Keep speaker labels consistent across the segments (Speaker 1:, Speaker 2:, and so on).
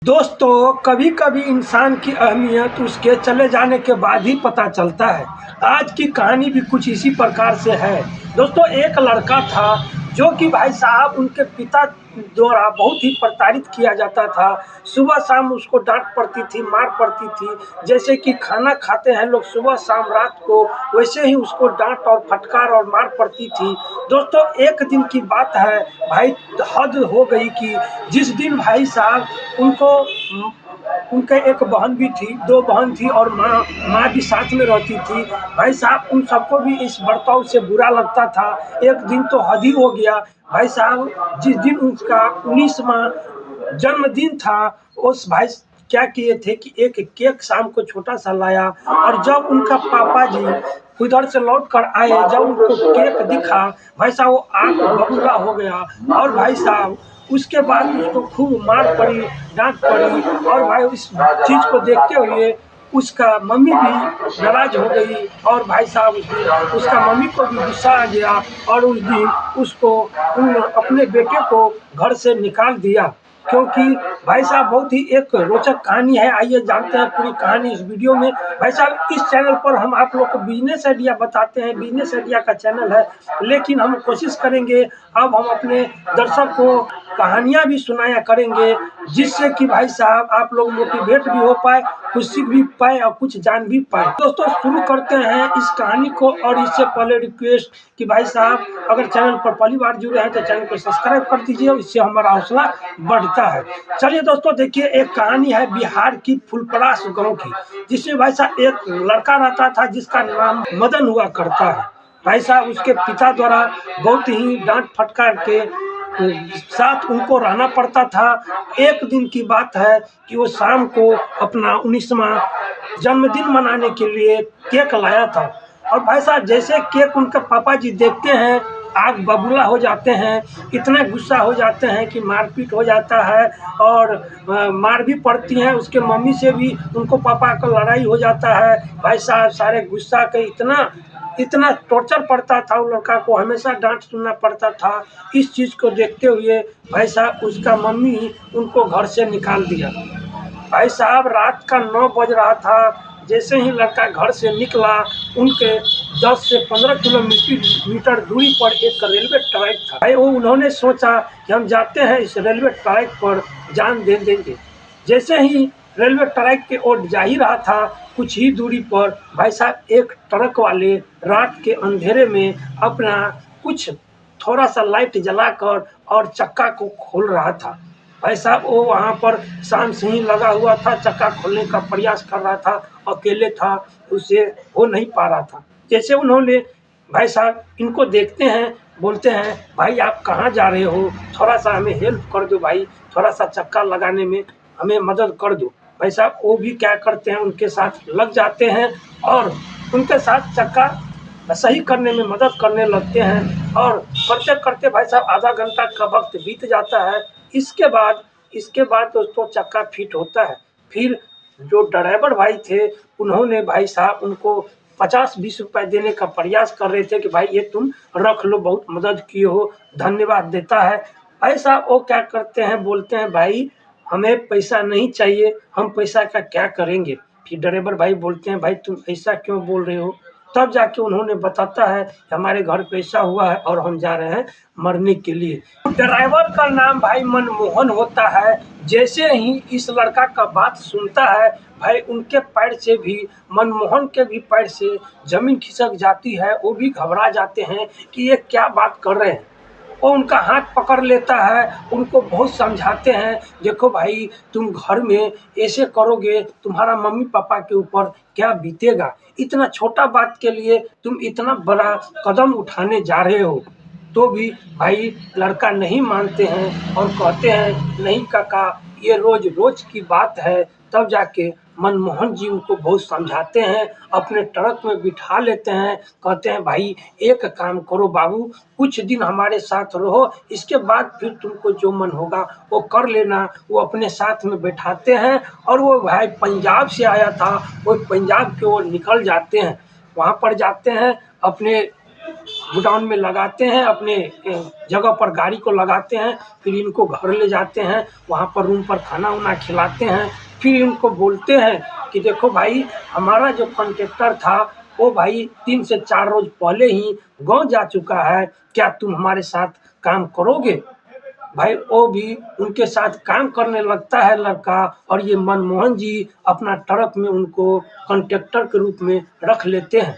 Speaker 1: दोस्तों, कभी कभी इंसान की अहमियत उसके चले जाने के बाद ही पता चलता है। आज की कहानी भी कुछ इसी प्रकार से है। दोस्तों, एक लड़का था जो कि भाई साहब उनके पिता द्वारा बहुत ही प्रताड़ित किया जाता था। सुबह शाम उसको डांट पड़ती थी, मार पड़ती थी। जैसे कि खाना खाते हैं लोग सुबह शाम रात को, वैसे ही उसको डांट और फटकार और मार पड़ती थी। दोस्तों, एक दिन की बात है भाई, हद हो गई कि जिस दिन भाई साहब उनको उनके एक बहन भी थी, 2 बहन थी और माँ भी साथ में रहती थी। भाई साहब उन सबको भी इस बर्ताव से बुरा लगता था। एक दिन तो हद ही हो गया भाई साहब, जिस दिन उसका 19वां जन्मदिन था, उस भाई क्या किए थे कि एक केक शाम को छोटा सा लाया, और जब उनका पापा जी उधर से लौट कर आए, जब उनको केक दिखा, भाई साहब वो आग बबूला हो गया। और भाई साहब उसके बाद उसको खूब मार पड़ी, डांट पड़ी। और भाई इस चीज को देखते हुए उसका मम्मी भी नाराज हो गई। और भाई साहब उस दिन उसका मम्मी को भी गुस्सा आ गया और उस दिन उसको अपने बेटे को घर से निकाल दिया। क्योंकि भाई साहब बहुत ही एक रोचक कहानी है। आइए जानते हैं पूरी कहानी इस वीडियो में। भाई साहब इस चैनल पर हम आप लोग को बिजनेस आइडिया बताते हैं, बिजनेस आइडिया का चैनल है, लेकिन हम कोशिश करेंगे अब हम अपने दर्शक को कहानियां भी सुनाया करेंगे, जिससे कि भाई साहब आप लोग मोटिवेट भी हो पाए, कुछ सीख भी पाए और कुछ जान भी पाए। दोस्तों, शुरू करते हैं इस कहानी को। और इससे पहले रिक्वेस्ट कि भाई साहब अगर चैनल पर पहली बार जुड़े हैं तो चैनल को सब्सक्राइब कर दीजिए, इससे हमारा हौसला बढ़ता है। चलिए दोस्तों, देखिए एक कहानी है बिहार की फुलपरास गांव की, जिसमें भाई साहब एक लड़का रहता था जिसका नाम मदन हुआ करता है। भाई साहब उसके पिता द्वारा बहुत ही डांट फटकार के साथ उनको रहना पड़ता था। एक दिन की बात है कि वो शाम को अपना 19वां जन्मदिन मनाने के लिए केक लाया था। और भाई साहब जैसे केक उनके पापा जी देखते हैं, आग बबूला हो जाते हैं, इतना गुस्सा हो जाते हैं कि मारपीट हो जाता है और मार भी पड़ती है। उसके मम्मी से भी उनको पापा का लड़ाई हो जाता है। भाई साहब सारे गुस्सा के इतना इतना टॉर्चर पड़ता था, उन लड़का को हमेशा डांट सुनना पड़ता था। इस चीज़ को देखते हुए भाई साहब उसका मम्मी उनको घर से निकाल दिया। भाई साहब रात का 9 बज रहा था। जैसे ही लड़का घर से निकला, उनके 10 से 15 किलोमीटर दूरी पर एक रेलवे ट्रैक था। भाई वो उन्होंने सोचा कि हम जाते हैं इस रेलवे ट्रैक पर जान दे देंगे। जैसे ही रेलवे ट्रैक के ओर जा ही रहा था, कुछ ही दूरी पर भाई साहब एक ट्रक वाले रात के अंधेरे में अपना कुछ थोड़ा सा लाइट जलाकर और चक्का को खोल रहा था। भाई साहब वो वहाँ पर शाम से ही लगा हुआ था, चक्का खोलने का प्रयास कर रहा था, अकेले था, उसे हो नहीं पा रहा था। जैसे उन्होंने भाई साहब इनको देखते हैं, बोलते हैं भाई आप कहाँ जा रहे हो, थोड़ा सा हमें हेल्प कर दो भाई, थोड़ा सा चक्का लगाने में हमें मदद कर दो। भाई साहब वो भी क्या करते हैं, उनके साथ लग जाते हैं और उनके साथ चक्का सही करने में मदद करने लगते हैं। और करते करते भाई साहब आधा घंटा का वक्त बीत जाता है। इसके बाद दोस्तों चक्का फिट होता है। फिर जो ड्राइवर भाई थे, उन्होंने भाई साहब उनको 50-20 रुपए देने का प्रयास कर रहे थे कि भाई ये तुम रख लो, बहुत मदद किए हो, धन्यवाद देता है। भाई साहब वो क्या करते हैं, बोलते हैं भाई हमें पैसा नहीं चाहिए, हम पैसा का क्या करेंगे। फिर ड्राइवर भाई बोलते हैं भाई तुम ऐसा क्यों बोल रहे हो। तब जाके उन्होंने बताता है कि हमारे घर पे ऐसा हुआ है और हम जा रहे हैं मरने के लिए। ड्राइवर का नाम भाई मनमोहन होता है। जैसे ही इस लड़का का बात सुनता है, भाई उनके पैर से भी, मनमोहन के भी पैर से जमीन खिसक जाती है। वो भी घबरा जाते हैं कि ये क्या बात कर रहे हैं। वो उनका हाथ पकड़ लेता है, उनको बहुत समझाते हैं, देखो भाई तुम घर में ऐसे करोगे तुम्हारा मम्मी पापा के ऊपर क्या बीतेगा, इतना छोटा बात के लिए तुम इतना बड़ा कदम उठाने जा रहे हो। तो भी भाई लड़का नहीं मानते हैं और कहते हैं नहीं काका, ये रोज रोज की बात है। तब जाके मनमोहन जी उनको बहुत समझाते हैं, अपने ट्रक में बिठा लेते हैं, कहते हैं भाई एक काम करो बाबू, कुछ दिन हमारे साथ रहो, इसके बाद फिर तुमको जो मन होगा वो कर लेना। वो अपने साथ में बैठाते हैं और वो भाई पंजाब से आया था, वो पंजाब की ओर निकल जाते हैं। वहाँ पर जाते हैं, अपने गोडाउन में लगाते हैं, अपने जगह पर गाड़ी को लगाते हैं, फिर इनको घर ले जाते हैं, वहाँ पर रूम पर खाना वाना खिलाते हैं। फिर इनको बोलते हैं कि देखो भाई, हमारा जो कॉन्ट्रैक्टर था वो भाई 3 से 4 रोज पहले ही गाँव जा चुका है, क्या तुम हमारे साथ काम करोगे? भाई वो भी उनके साथ काम करने लगता है लड़का, और ये मनमोहन जी अपना ट्रक में उनको कॉन्ट्रैक्टर के रूप में रख लेते हैं।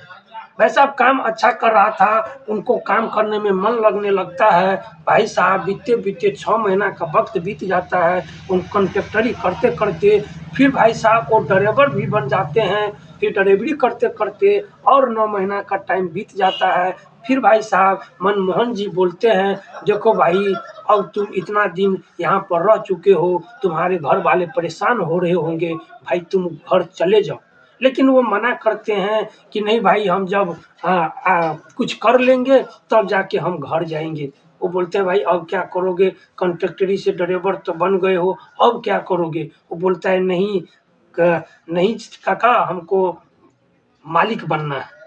Speaker 1: भाई साहब काम अच्छा कर रहा था, उनको काम करने में मन लगने लगता है। भाई साहब बीते बीते 6 महीना का वक्त बीत जाता है उन कॉन्ट्रैक्टरी करते करते। फिर भाई साहब वो ड्राइवर भी बन जाते हैं। फिर ड्राइवरी करते करते और 9 महीना का टाइम बीत जाता है। फिर भाई साहब मनमोहन जी बोलते हैं, देखो भाई, अब तुम इतना दिन यहाँ पर रह चुके हो, तुम्हारे घर वाले परेशान हो रहे होंगे, भाई तुम घर चले जाओ। लेकिन वो मना करते हैं कि नहीं भाई, हम जब कुछ कर लेंगे तब जाके हम घर जाएंगे। वो बोलते हैं भाई अब क्या करोगे, कॉन्ट्रैक्टरी से ड्राइवर तो बन गए हो, अब क्या करोगे? वो बोलता है नहीं नहीं काका, हमको मालिक बनना है।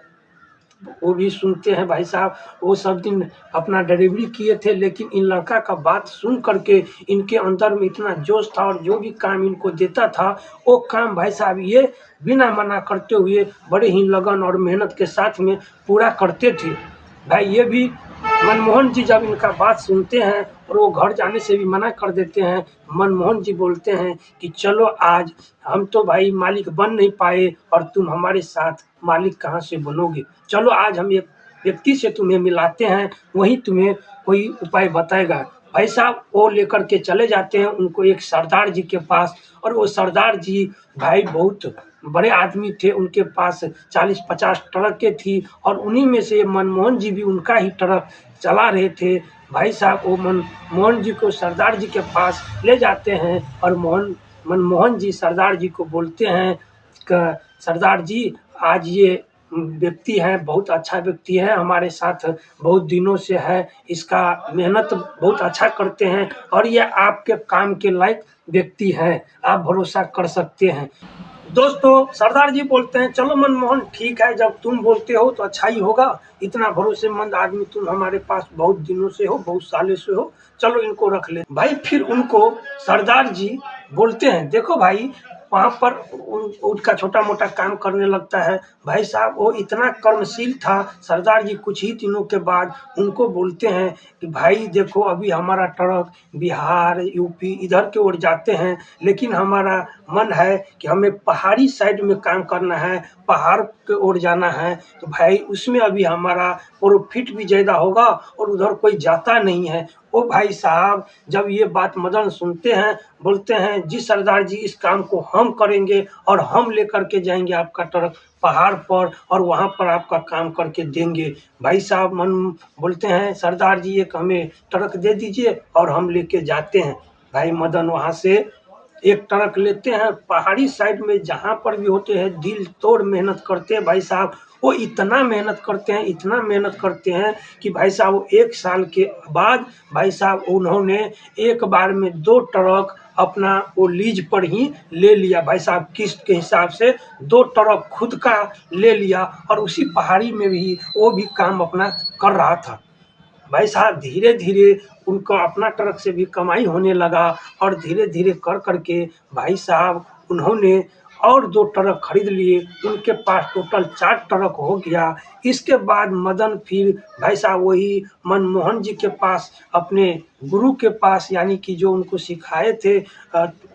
Speaker 1: वो भी सुनते हैं भाई साहब, वो सब दिन अपना डिलीवरी किए थे, लेकिन इन लड़का का बात सुन करके इनके अंदर में इतना जोश था, और जो भी काम इनको देता था वो काम भाई साहब ये बिना मना करते हुए बड़े ही लगन और मेहनत के साथ में पूरा करते थे। भाई ये भी मनमोहन जी जब इनका बात सुनते हैं और वो घर जाने से भी मना कर देते हैं, मनमोहन जी बोलते हैं कि चलो आज हम तो भाई मालिक बन नहीं पाए, और तुम हमारे साथ मालिक कहाँ से बनोगे, चलो आज हम एक व्यक्ति से तुम्हें मिलाते हैं, वही तुम्हें कोई उपाय बताएगा। भाई साहब वो लेकर के चले जाते हैं उनको एक सरदार जी के पास, और वो सरदार जी भाई बहुत बड़े आदमी थे, उनके पास 40-50 ट्रकें थी, और उन्हीं में से मनमोहन जी भी उनका ही ट्रक चला रहे थे। भाई साहब वो मनमोहन जी को सरदार जी के पास ले जाते हैं, और मनमोहन जी सरदार जी को बोलते हैं कि सरदार जी, आज ये व्यक्ति है बहुत अच्छा व्यक्ति है, हमारे साथ बहुत दिनों से है, इसका मेहनत बहुत अच्छा करते हैं, और ये आपके काम के लायक व्यक्ति है, आप भरोसा कर सकते हैं। दोस्तों सरदार जी बोलते हैं, चलो मनमोहन ठीक है, जब तुम बोलते हो तो अच्छा ही होगा, इतना भरोसेमंद आदमी तुम हमारे पास बहुत दिनों से हो, बहुत सालों से हो, चलो इनको रख ले भाई। फिर उनको सरदार जी बोलते हैं, देखो भाई, वहाँ पर उनका छोटा मोटा काम करने लगता है। भाई साहब वो इतना कर्मशील था, सरदार जी कुछ ही दिनों के बाद उनको बोलते हैं कि भाई देखो, अभी हमारा ट्रक बिहार यूपी इधर के ओर जाते हैं, लेकिन हमारा मन है कि हमें पहाड़ी साइड में काम करना है, पहाड़ के ओर जाना है, तो भाई उसमें अभी हमारा प्रॉफिट भी ज़्यादा होगा, और उधर कोई जाता नहीं है। ओ भाई साहब जब ये बात मदन सुनते हैं, बोलते हैं जी सरदार जी, इस काम को हम करेंगे, और हम लेकर के जाएंगे आपका ट्रक पहाड़ पर, और वहाँ पर आपका काम करके देंगे। भाई साहब मन बोलते हैं, सरदार जी एक हमें ट्रक दे दीजिए और हम लेके जाते हैं। भाई मदन वहाँ से एक ट्रक लेते हैं, पहाड़ी साइड में जहाँ पर भी होते हैं दिल तोड़ मेहनत करते हैं। भाई साहब वो इतना मेहनत करते हैं, इतना मेहनत करते हैं कि भाई साहब वो 1 साल के बाद भाई साहब उन्होंने एक बार में 2 ट्रक अपना वो लीज पर ही ले लिया। भाई साहब किस्त के हिसाब से 2 ट्रक खुद का ले लिया, और उसी पहाड़ी में भी वो भी काम अपना कर रहा था। भाई साहब धीरे धीरे उनको अपना ट्रक से भी कमाई होने लगा, और धीरे धीरे कर करके भाई साहब उन्होंने और 2 ट्रक खरीद लिए, उनके पास टोटल 4 ट्रक हो गया। इसके बाद मदन फिर भाई साहब वही मनमोहन जी के पास, अपने गुरु के पास, यानी कि जो उनको सिखाए थे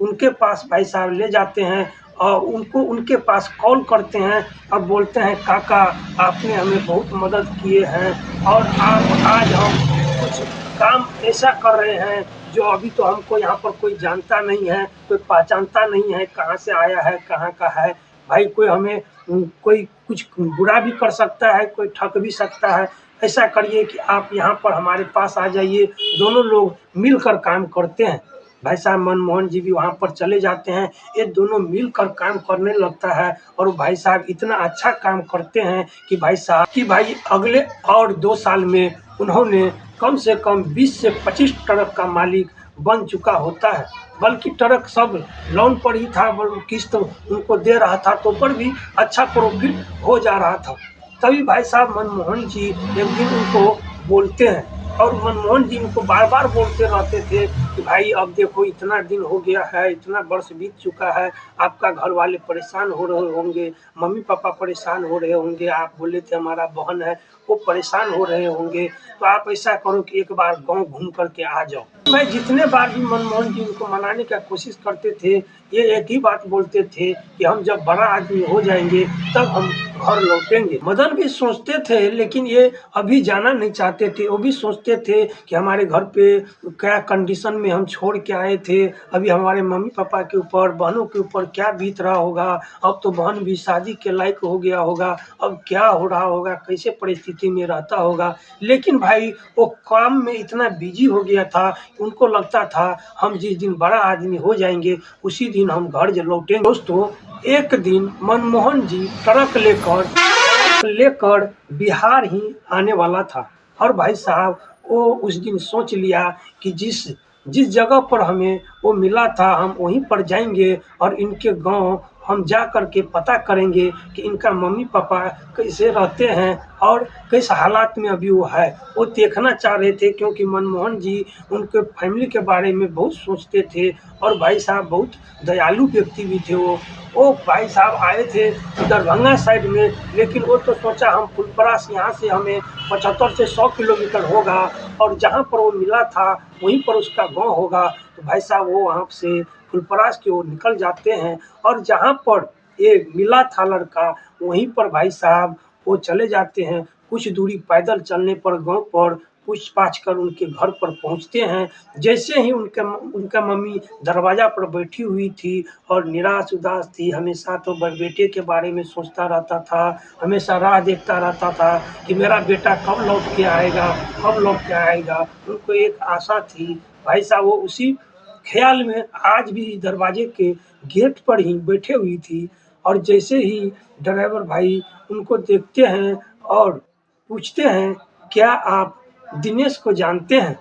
Speaker 1: उनके पास भाई साहब ले जाते हैं, और उनको उनके पास कॉल करते हैं, और बोलते हैं काका आपने हमें बहुत मदद किए हैं, और आप आज हम कुछ काम ऐसा कर रहे हैं जो अभी तो हमको यहाँ पर कोई जानता नहीं है, कोई पहचानता नहीं है, कहाँ से आया है, कहाँ का है। भाई कोई हमें कोई कुछ बुरा भी कर सकता है, कोई ठग भी सकता है। ऐसा करिए कि आप यहाँ पर हमारे पास आ जाइए, दोनों लोग मिलकर काम करते हैं। भाई साहब मनमोहन जी भी वहाँ पर चले जाते हैं, ये दोनों मिलकर काम करने लगता है, और भाई साहब इतना अच्छा काम करते हैं कि भाई अगले और 2 साल में उन्होंने कम से कम 20 से 25 ट्रक का मालिक बन चुका होता है। बल्कि ट्रक सब लोन पर ही था, किस्त उनको दे रहा था, तो पर भी अच्छा प्रॉफिट हो जा रहा था। तभी भाई साहब मनमोहन जी एक दिन उनको बोलते हैं, और मनमोहन जी उनको बार बार बोलते रहते थे कि भाई अब देखो इतना दिन हो गया है, इतना वर्ष बीत चुका है, आपका घर वाले परेशान हो रहे होंगे, मम्मी पापा परेशान हो रहे होंगे, आप बोले थे हमारा बहन है वो परेशान हो रहे होंगे, तो आप ऐसा करो कि एक बार गांव घूम करके आ जाओ। मैं जितने बार भी मनमोहन जी उनको मनाने का कोशिश करते थे, ये एक ही बात बोलते थे कि हम जब बड़ा आदमी हो जाएंगे तब हम घर लौटेंगे। मदन भी सोचते थे, लेकिन ये अभी जाना नहीं चाहते थे। वो भी सोचते थे कि हमारे घर पे क्या कंडीशन में हम छोड़ के आए थे, अभी हमारे मम्मी पापा के ऊपर, बहनों के ऊपर क्या बीत रहा होगा, अब तो बहन भी शादी के लायक हो गया होगा, अब क्या हो रहा होगा, कैसे परिस्थिति में रहता होगा। लेकिन भाई वो काम में इतना बिजी हो गया था, उनको लगता था हम जिस दिन बड़ा आदमी हो जाएंगे उसी दिन हम घर लौटेंगे। दोस्तों, एक दिन मनमोहन जी ट्रक लेकर बिहार ही आने वाला था, और भाई साहब वो उस दिन सोच लिया कि जिस जिस जगह पर हमें वो मिला था हम वहीं पर जाएंगे, और इनके गांव हम जा कर के पता करेंगे कि इनका मम्मी पापा कैसे रहते हैं और किस हालात में अभी वो है। वो देखना चाह रहे थे, क्योंकि मनमोहन जी उनके फैमिली के बारे में बहुत सोचते थे, और भाई साहब बहुत दयालु व्यक्ति भी थे। वो भाई साहब आए थे दरभंगा साइड में, लेकिन वो तो सोचा हम फुलपरास यहाँ से हमें 75 से 100 किलोमीटर होगा, और जहाँ पर वो मिला था वहीं पर उसका गांव होगा। तो भाई साहब वो वहाँ से फुलपरास की ओर निकल जाते हैं, और जहाँ पर ये मिला था लड़का वहीं पर भाई साहब वो चले जाते हैं। कुछ दूरी पैदल चलने पर गांव पर पूछ-पाछ कर उनके घर पर पहुंचते हैं। जैसे ही उनका मम्मी दरवाजा पर बैठी हुई थी और निराश उदास थी, हमेशा तो बेटे के बारे में सोचता रहता था, हमेशा राह देखता रहता था कि मेरा बेटा कब लौट के आएगा, कब लौट के आएगा। उनको एक आशा थी। भाई साहब वो उसी ख्याल में आज भी दरवाजे के गेट पर ही बैठे हुई थी, और जैसे ही ड्राइवर भाई उनको देखते हैं और पूछते हैं, क्या आप दिनेश को जानते हैं?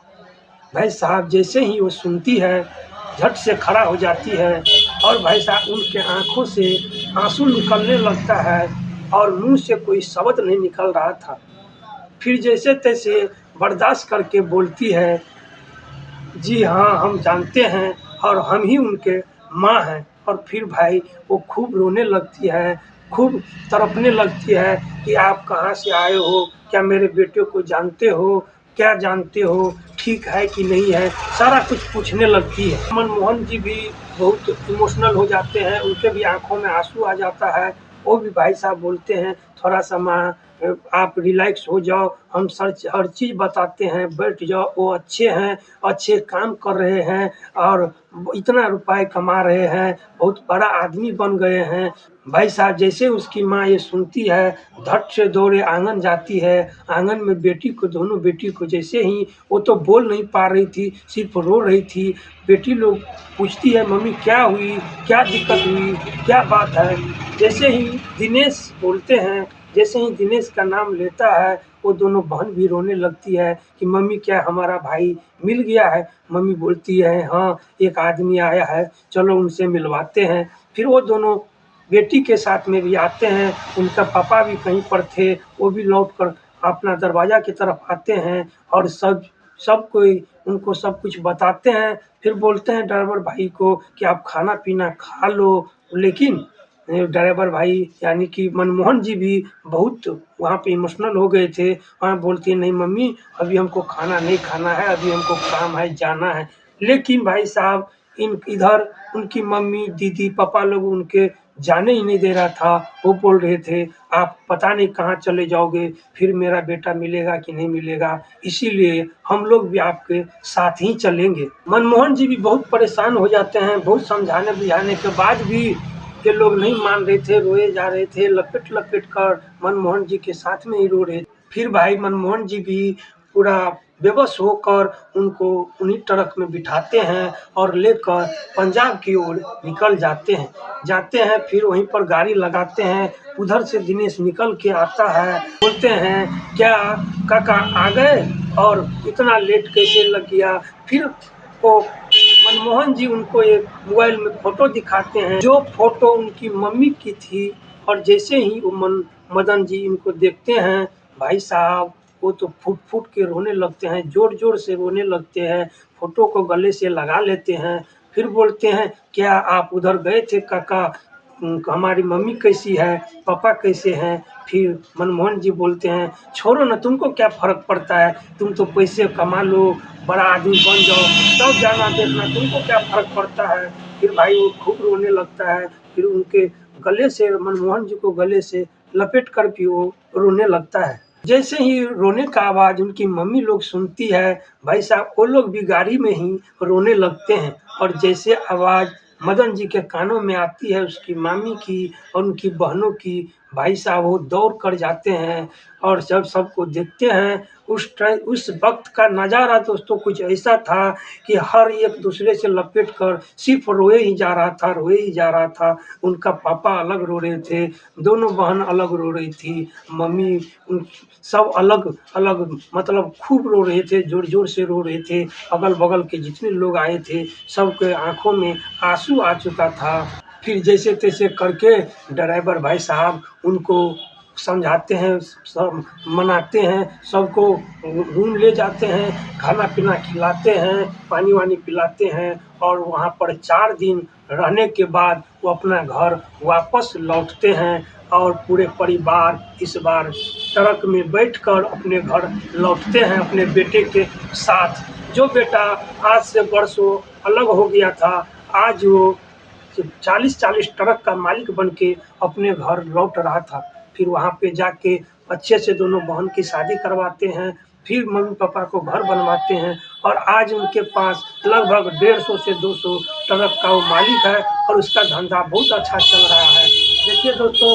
Speaker 1: भाई साहब जैसे ही वो सुनती है, झट से खड़ा हो जाती है, और भाई साहब उनके आँखों से आँसू निकलने लगता है, और मुँह से कोई शब्द नहीं निकल रहा था। फिर जैसे-तैसे बर्दाश्त करके बोलती है, जी हाँ, हम जानते हैं और हम ही उनके माँ हैं। और फिर भाई वो खूब रोने लगती है, खूब तड़पने लगती है कि आप कहाँ से आए हो? क्या मेरे बेटे को जानते हो? क्या जानते हो? ठीक है कि नहीं है? सारा कुछ पूछने लगती है। मनमोहन जी भी बहुत इमोशनल हो जाते हैं, उनके भी आँखों में आँसू आ जाता है। वो भी भाई साहब बोलते हैं, थोड़ा-सा माँ आप रिलैक्स हो जाओ, हम हर चीज़ बताते हैं, बैठ जाओ, वो अच्छे हैं, अच्छे काम कर रहे हैं, और इतना रुपए कमा रहे हैं, बहुत बड़ा आदमी बन गए हैं। भाई साहब जैसे उसकी माँ ये सुनती है, धट से दौड़े आँगन जाती है, आँगन में बेटी को, दोनों बेटी को जैसे ही, वो तो बोल नहीं पा रही थी, सिर्फ रो रही थी। बेटी लोग पूछती है, मम्मी क्या हुई? क्या दिक्कत हुई? क्या बात है? जैसे ही दिनेश बोलते हैं, जैसे ही दिनेश का नाम लेता है, वो दोनों बहन भी रोने लगती है कि मम्मी क्या हमारा भाई मिल गया है? मम्मी बोलती है, हाँ, एक आदमी आया है, चलो उनसे मिलवाते हैं। फिर वो दोनों बेटी के साथ में भी आते हैं, उनका पापा भी कहीं पर थे, वो भी लौट कर अपना दरवाज़ा की तरफ आते हैं, और सब कोई उनको सब कुछ बताते हैं। फिर बोलते हैं ड्राइवर भाई को कि आप खाना-पीना खा लो, लेकिन ड्राइवर भाई यानी कि मनमोहन जी भी बहुत वहाँ पे इमोशनल हो गए थे। वहाँ बोलती है, नहीं मम्मी अभी हमको खाना नहीं खाना है, अभी हमको काम है, जाना है। लेकिन भाई साहब इधर उनकी मम्मी, दीदी, पापा लोग उनके जाने ही नहीं दे रहा था। वो बोल रहे थे, आप पता नहीं कहाँ चले जाओगे, फिर मेरा बेटा मिलेगा कि नहीं मिलेगा, इसीलिए हम लोग भी आपके साथ ही चलेंगे। मनमोहन जी भी बहुत परेशान हो जाते हैं, बहुत समझाने-बुझाने के बाद भी ये लोग नहीं मान रहे थे, रोए जा रहे थे, लपेट-लपेट कर मनमोहन जी के साथ में ही रो रहे। फिर भाई मनमोहन जी भी पूरा बेबस होकर उनको उन्हीं ट्रक में बिठाते हैं और लेकर पंजाब की ओर निकल जाते हैं, फिर वहीं पर गाड़ी लगाते हैं। उधर से दिनेश निकल के आता है, बोलते हैं, क्या काका आ गए और इतना लेट कैसे लग गया? फिर वो मनमोहन जी उनको एक मोबाइल में फ़ोटो दिखाते हैं, जो फ़ोटो उनकी मम्मी की थी, और जैसे ही वो मदन जी इनको देखते हैं, भाई साहब वो तो फूट फूट के रोने लगते हैं, ज़ोर ज़ोर से रोने लगते हैं, फ़ोटो को गले से लगा लेते हैं। फिर बोलते हैं, क्या आप उधर गए थे काका? हमारी मम्मी कैसी है, पापा कैसे हैं? फिर मनमोहन जी बोलते हैं, छोड़ो ना, तुमको क्या फ़र्क पड़ता है, तुम तो पैसे कमा लो, बड़ा आदमी बन जाओ, तब जाना देखना, तुमको क्या फ़र्क पड़ता है। फिर भाई वो खूब रोने लगता है। फिर उनके गले से, मनमोहन जी को गले से लपेट कर भी वो रोने लगता है। जैसे ही रोने का आवाज़ उनकी मम्मी लोग सुनती है, भाई साहब वो लोग भी गाड़ी में ही रोने लगते हैं। और जैसे आवाज़ मदन जी के कानों में आती है उसकी मामी की और उनकी बहनों की, भाई साहब वो दौड़ कर जाते हैं और जब सबको देखते हैं, उस वक्त का नज़ारा दोस्तों कुछ ऐसा था कि हर एक दूसरे से लपेट कर सिर्फ रोए ही जा रहा था, रोए ही जा रहा था। उनका पापा अलग रो रहे थे, दोनों बहन अलग रो रही थी, मम्मी सब अलग अलग, मतलब खूब रो रहे थे, जोर जोर से रो रहे थे। अगल बगल के जितने लोग आए थे सबके आंखों में आंसू आ चुका था। फिर जैसे तैसे करके ड्राइवर भाई साहब उनको समझाते हैं, सब मनाते हैं, सबको रूम ले जाते हैं, खाना पीना खिलाते हैं, पानी वानी पिलाते हैं। और वहाँ पर 4 दिन रहने के बाद वो अपना घर वापस लौटते हैं और पूरे परिवार इस बार ट्रक में बैठकर अपने घर लौटते हैं अपने बेटे के साथ। जो बेटा आज से बरसों अलग हो गया था, आज वो 40-40 ट्रक का मालिक बन के अपने घर लौट रहा था। फिर वहाँ पे जाके अच्छे से दोनों बहन की शादी करवाते हैं, फिर मम्मी पापा को घर बनवाते हैं और आज उनके पास लगभग 150 से 200 ट्रक का वो मालिक है और उसका धंधा बहुत अच्छा चल रहा है। देखिए दोस्तों,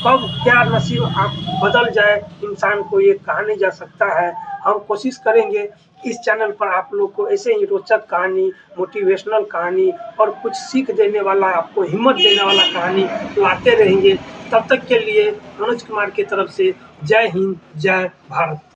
Speaker 1: कब क्या नसीब आप बदल जाए इंसान को ये कहा नहीं जा सकता है। हम कोशिश करेंगे इस चैनल पर आप लोग को ऐसे ही रोचक कहानी, मोटिवेशनल कहानी और कुछ सीख देने वाला, आपको हिम्मत देने वाला कहानी लाते रहेंगे। तब तक के लिए मनोज कुमार की तरफ से जय हिंद, जय भारत।